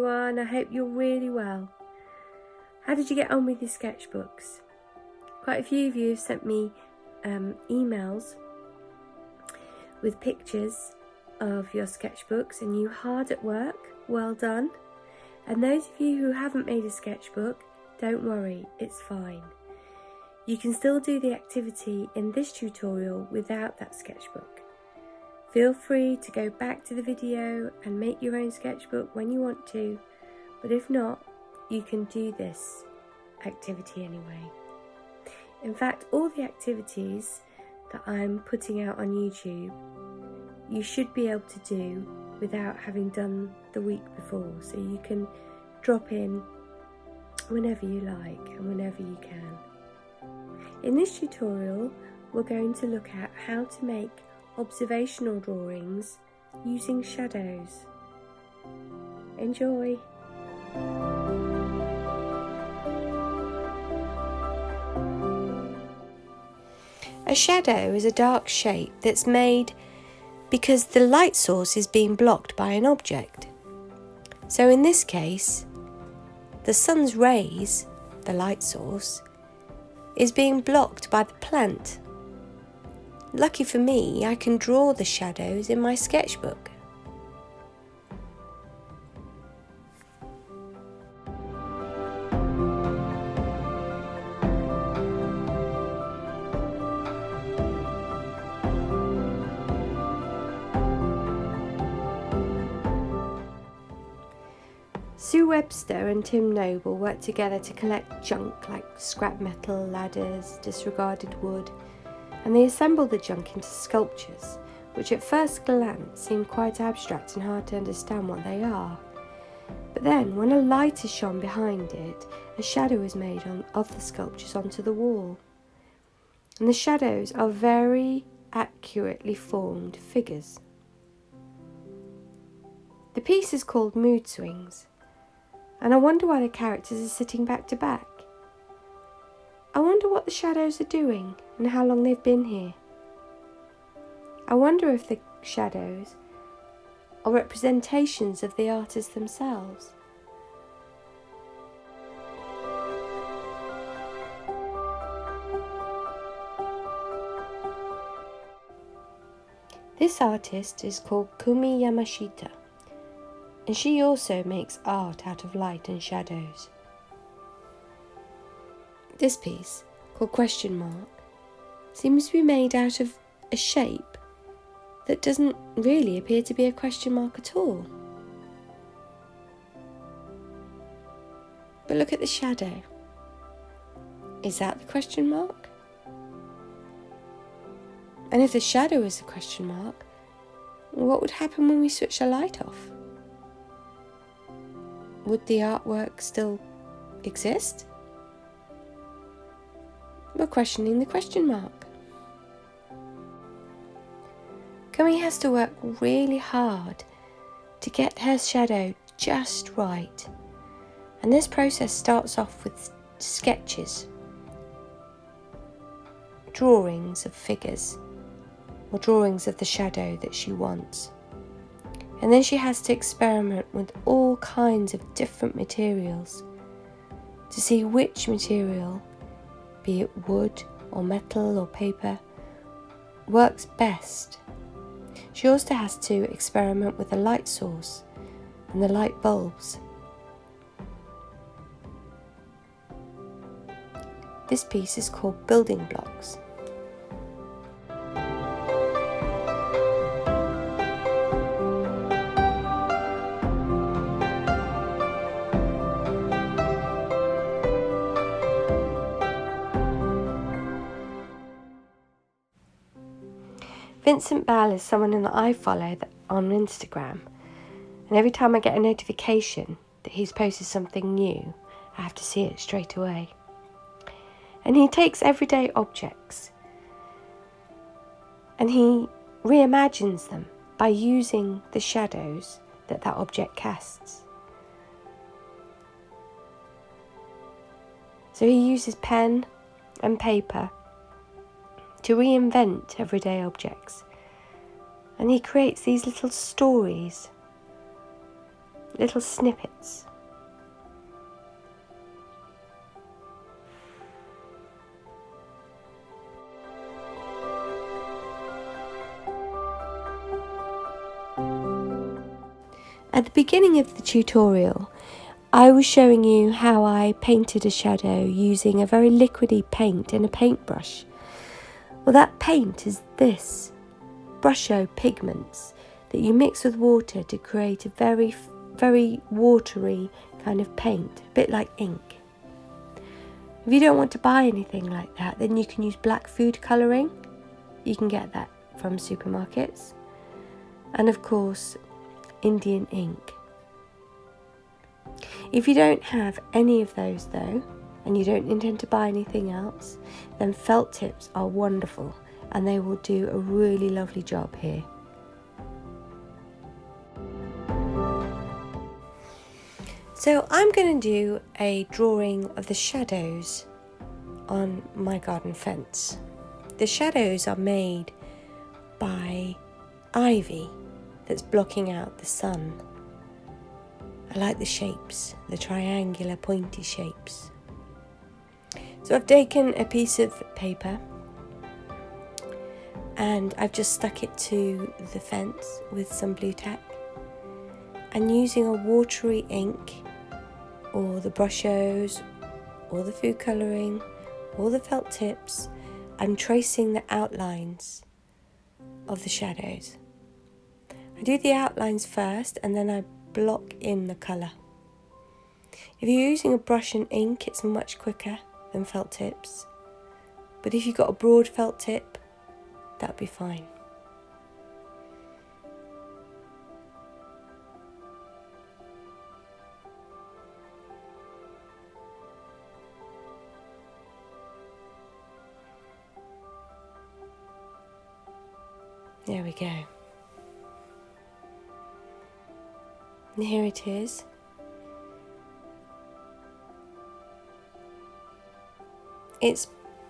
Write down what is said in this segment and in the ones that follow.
everyone, I hope you're really well. How did you get on with your sketchbooks? Quite a few of you have sent me emails with pictures of your sketchbooks, and you hard at work, well done. And those of you who haven't made a sketchbook, don't worry, it's fine. You can still do the activity in this tutorial without that sketchbook. Feel free to go back to the video and make your own sketchbook when you want to, but if not, you can do this activity anyway. In fact, all the activities that I'm putting out on YouTube, you should be able to do without having done the week before, so you can drop in whenever you like and whenever you can. In this tutorial, we're going to look at how to make observational drawings using shadows. Enjoy! A shadow is a dark shape that's made because the light source is being blocked by an object. So in this case, the sun's rays, the light source, is being blocked by the plant. Lucky for me, I can draw the shadows in my sketchbook. Sue Webster and Tim Noble worked together to collect junk like scrap metal, ladders, disregarded wood, and they assembled the junk into sculptures, which at first glance seem quite abstract and hard to understand what they are. But then, when a light is shone behind it, a shadow is made of the sculptures onto the wall. And the shadows are very accurately formed figures. The piece is called Mood Swings, and I wonder why the characters are sitting back to back. I wonder what the shadows are doing and how long they've been here. I wonder if the shadows are representations of the artists themselves. This artist is called Kumi Yamashita, and she also makes art out of light and shadows. This piece, called Question Mark, seems to be made out of a shape that doesn't really appear to be a question mark at all. But look at the shadow. Is that the question mark? And if the shadow is the question mark, what would happen when we switch the light off? Would the artwork still exist? We're questioning the question mark. Kumi has to work really hard to get her shadow just right. And this process starts off with sketches, drawings of figures, or drawings of the shadow that she wants. And then she has to experiment with all kinds of different materials to see which material, be it wood or metal or paper, works best. She also has to experiment with the light source and the light bulbs. This piece is called Building Blocks. Vincent Bell is someone that I follow on Instagram, and every time I get a notification that he's posted something new, I have to see it straight away. And he takes everyday objects and he reimagines them by using the shadows that object casts. So he uses pen and paper to reinvent everyday objects, and he creates these little stories little snippets. At the beginning of the tutorial, I was showing you how I painted a shadow using a very liquidy paint and a paintbrush. Well, that paint is this Brusho pigments that you mix with water to create a very, very watery kind of paint, a bit like ink. If you don't want to buy anything like that, then you can use black food colouring. You can get that from supermarkets. And of course, Indian ink. If you don't have any of those though, and you don't intend to buy anything else, then felt tips are wonderful and they will do a really lovely job here. So I'm going to do a drawing of the shadows on my garden fence. The shadows are made by ivy that's blocking out the sun. I like the shapes, the triangular pointy shapes. So I've taken a piece of paper and I've just stuck it to the fence with some blue tack, and using a watery ink or the Brushos or the food colouring or the felt tips, I'm tracing the outlines of the shadows. I do the outlines first and then I block in the colour. If you're using a brush and ink, it's much quicker than felt tips. But if you've got a broad felt tip, that'd be fine. There we go. And here it is. It's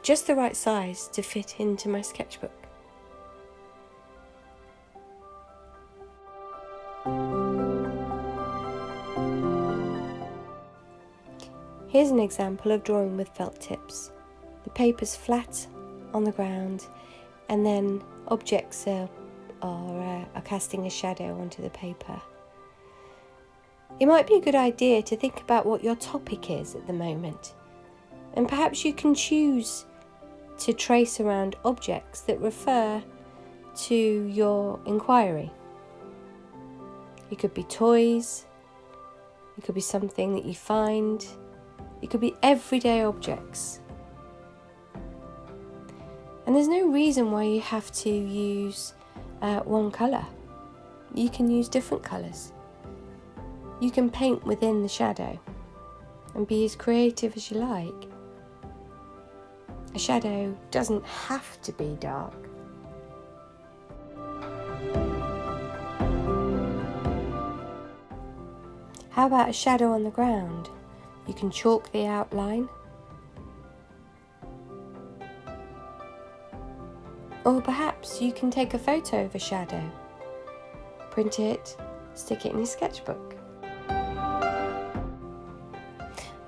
just the right size to fit into my sketchbook. Here's an example of drawing with felt tips. The paper's flat on the ground and then objects are casting a shadow onto the paper. It might be a good idea to think about what your topic is at the moment, and perhaps you can choose to trace around objects that refer to your inquiry. It could be toys, it could be something that you find, it could be everyday objects. And there's no reason why you have to use one colour. You can use different colours. You can paint within the shadow and be as creative as you like. A shadow doesn't have to be dark. How about a shadow on the ground? You can chalk the outline. Or perhaps you can take a photo of a shadow, print it, stick it in your sketchbook.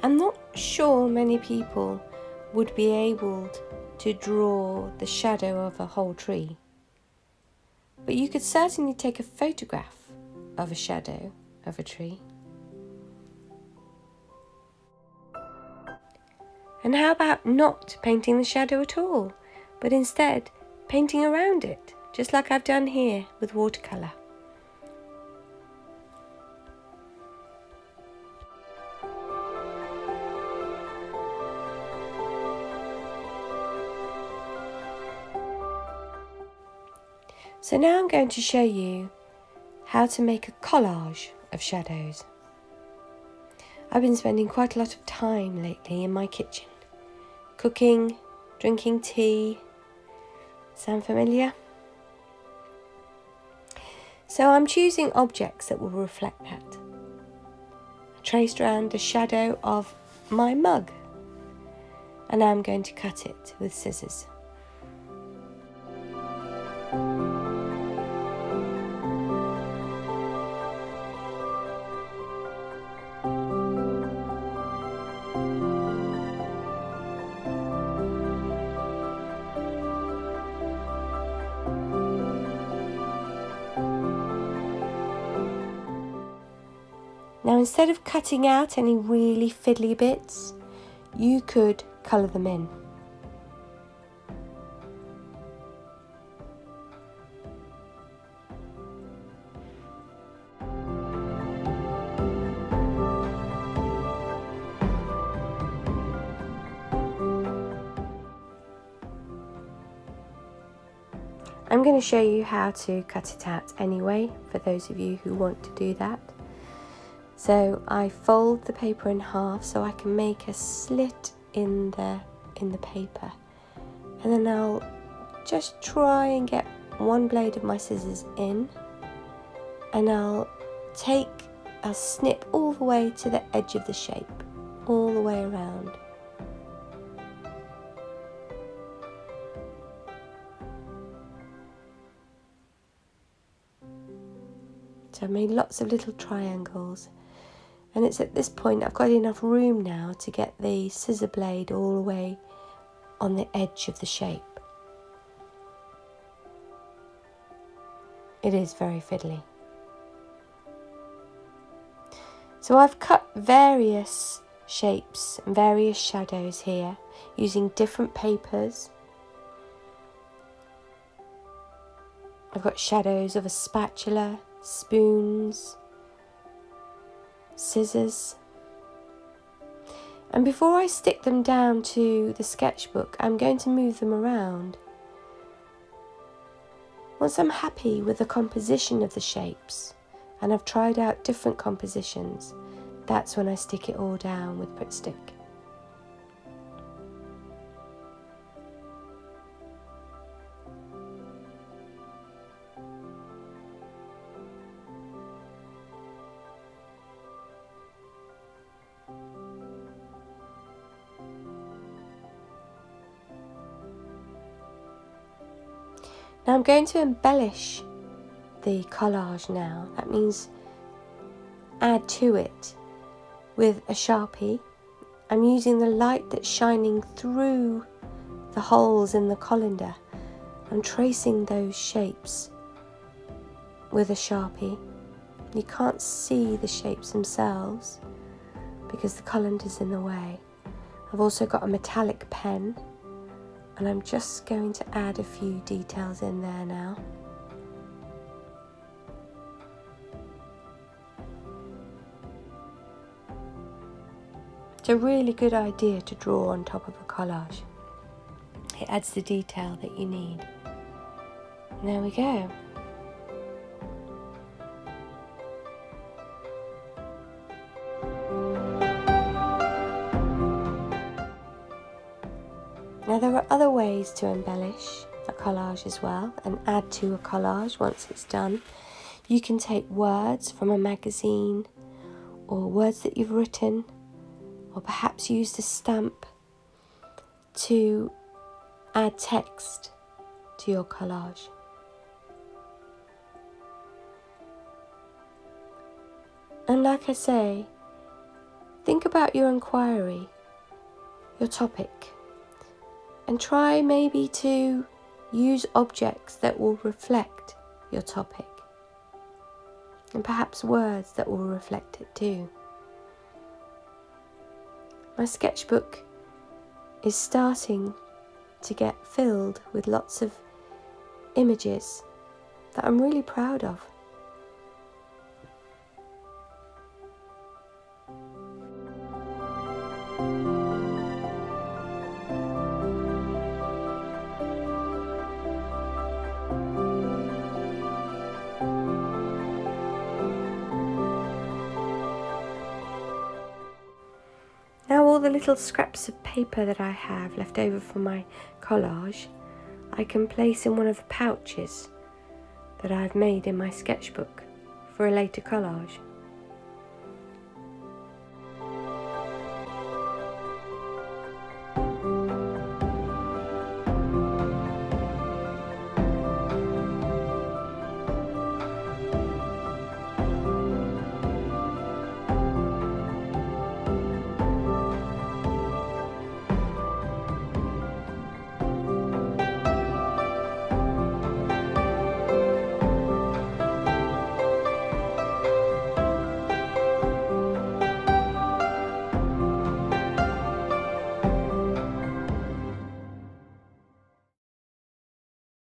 I'm not sure many people would be able to draw the shadow of a whole tree, but you could certainly take a photograph of a shadow of a tree. And how about not painting the shadow at all, but instead painting around it, just like I've done here with watercolour. So now I'm going to show you how to make a collage of shadows. I've been spending quite a lot of time lately in my kitchen, cooking, drinking tea. Sound familiar? So I'm choosing objects that will reflect that. I traced around the shadow of my mug, and I'm going to cut it with scissors. instead of cutting out any really fiddly bits, you could colour them in. I'm going to show you how to cut it out anyway, for those of you who want to do that. So I fold the paper in half so I can make a slit in the paper, and then I'll just try and get one blade of my scissors in, and I'll snip all the way to the edge of the shape, all the way around. So I've made lots of little triangles, and it's at this point I've got enough room now to get the scissor blade all the way on the edge of the shape. It is very fiddly. So I've cut various shapes and various shadows here using different papers. I've got shadows of a spatula, spoons, scissors. And before I stick them down to the sketchbook, I'm going to move them around. Once I'm happy with the composition of the shapes, and I've tried out different compositions, that's when I stick it all down with Pritt Stick. Now I'm going to embellish the collage now. That means add to it with a Sharpie. I'm using the light that's shining through the holes in the colander. I'm tracing those shapes with a Sharpie. You can't see the shapes themselves because the colander's in the way. I've also got a metallic pen, and I'm just going to add a few details in there now. It's a really good idea to draw on top of a collage. It adds the detail that you need. And there we go. Now there are other ways to embellish a collage as well and add to a collage once it's done. You can take words from a magazine or words that you've written, or perhaps use the stamp to add text to your collage. And like I say, think about your inquiry, your topic, and try maybe to use objects that will reflect your topic, and perhaps words that will reflect it too. My sketchbook is starting to get filled with lots of images that I'm really proud of. Now all the little scraps of paper that I have left over from my collage, I can place in one of the pouches that I've made in my sketchbook for a later collage.